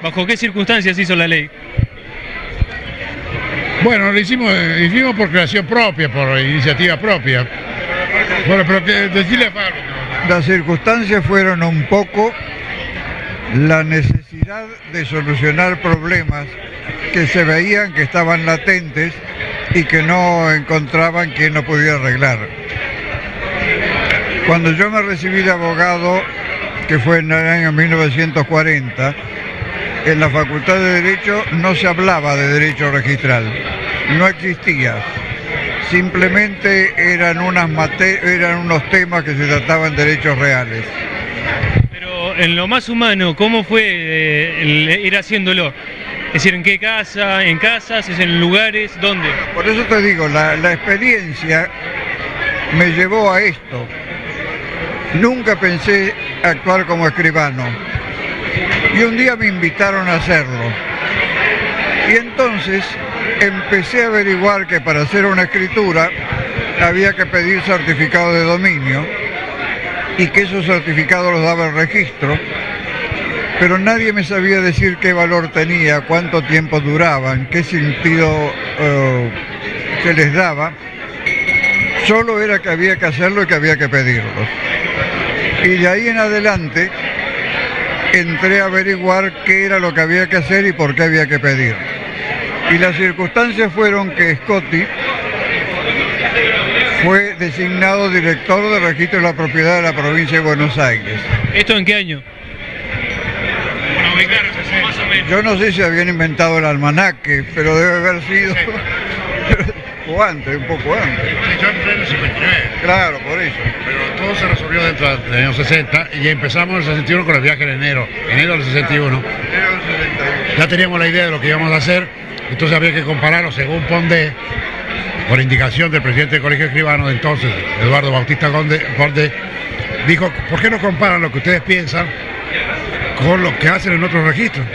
¿Bajo qué circunstancias hizo la ley? Bueno, lo hicimos por creación propia, por iniciativa propia. Bueno, pero decirle a Pablo. Las circunstancias fueron un poco la necesidad de solucionar problemas que se veían que estaban latentes y que no encontraban quien lo pudiera arreglar. Cuando yo me recibí de abogado, que fue en el año 1940, en la Facultad de Derecho no se hablaba de derecho registral, no existía. Simplemente eran unos temas que se trataban de derechos reales. Pero en lo más humano, ¿cómo fue ir haciéndolo? Es decir, ¿en qué casa? ¿En casas? ¿Es en lugares? ¿Dónde? Por eso te digo, la experiencia me llevó a esto. Nunca pensé actuar como escribano. Y un día me invitaron a hacerlo. Y entonces empecé a averiguar que para hacer una escritura había que pedir certificado de dominio y que esos certificados los daba el registro, pero nadie me sabía decir qué valor tenía, cuánto tiempo duraban, qué sentido se les daba. Solo era que había que hacerlo y que había que pedirlos. Y de ahí en adelante entré a averiguar qué era lo que había que hacer y por qué había que pedir. Y las circunstancias fueron que Scotti fue designado director de registro de la propiedad de la provincia de Buenos Aires. ¿Esto en qué año? Más o menos. Yo no sé si habían inventado el almanaque, pero debe haber sido... o antes, un poco antes. Yo entré en el 59. Claro, por eso. Pero todo se resolvió dentro del año 60 y ya empezamos en el 61 con el viaje en enero del 61. Ya teníamos la idea de lo que íbamos a hacer, entonces había que compararlo según Pondé, por indicación del presidente del Colegio Escribano de entonces, Eduardo Bautista Pondé, dijo, ¿por qué no comparan lo que ustedes piensan con lo que hacen en otros registros?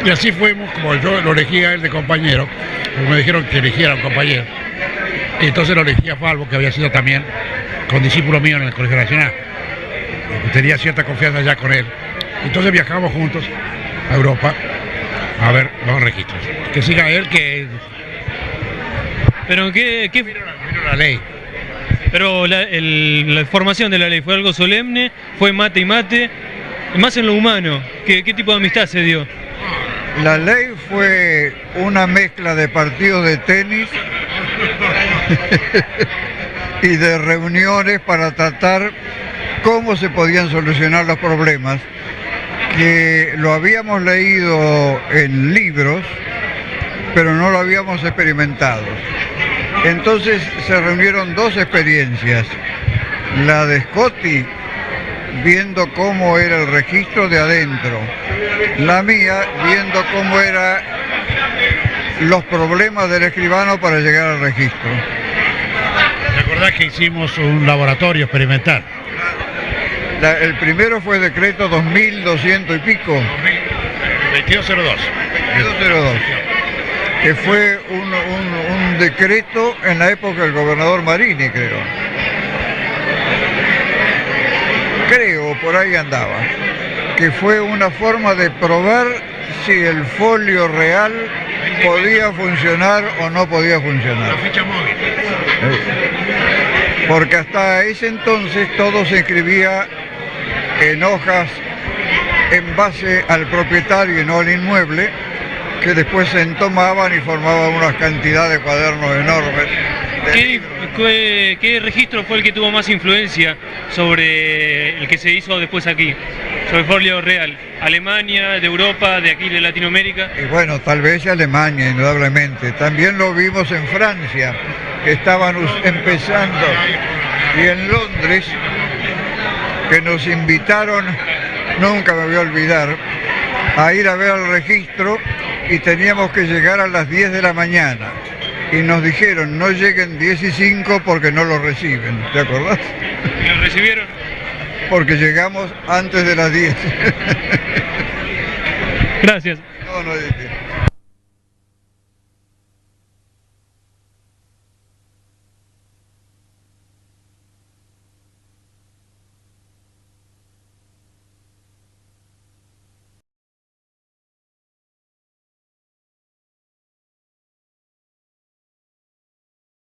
Y así fuimos, como yo lo elegí a él de compañero, porque me dijeron que eligiera un compañero. Y entonces lo elegí a Falvo, que había sido también condiscípulo mío en el Colegio Nacional. Tenía cierta confianza ya con él. Entonces viajamos juntos a Europa a ver los registros. Que siga él, que... ¿Pero qué? Vino la ley. Pero la formación de la ley fue algo solemne, fue mate y mate, más en lo humano. ¿Qué tipo de amistad se dio? La ley fue una mezcla de partidos de tenis y de reuniones para tratar cómo se podían solucionar los problemas, que lo habíamos leído en libros, pero no lo habíamos experimentado. Entonces se reunieron dos experiencias, la de Scotti, viendo cómo era el registro de adentro, la mía viendo cómo eran los problemas del escribano para llegar al registro. ¿Te acordás que hicimos un laboratorio experimental? El primero fue decreto 2200 y pico. 2202. 2202. Que fue un decreto en la época del gobernador Marini, creo, por ahí andaba, que fue una forma de probar si el folio real podía funcionar o no podía funcionar. La ficha móvil. Porque hasta ese entonces todo se escribía en hojas en base al propietario y no al inmueble, que después se entomaban y formaban unas cantidades de cuadernos enormes. ¿Qué registro fue el que tuvo más influencia sobre el que se hizo después aquí? Sobre el folio real. ¿Alemania, de Europa, de aquí de Latinoamérica? Y bueno, tal vez Alemania, indudablemente. También lo vimos en Francia, que estaban empezando, y en Londres, que nos invitaron, nunca me voy a olvidar, a ir a ver el registro y teníamos que llegar a las 10 de la mañana. Y nos dijeron, no lleguen 10 y 5 porque no lo reciben, ¿te acordás? ¿Y lo recibieron? Porque llegamos antes de las 10. Gracias. No, no,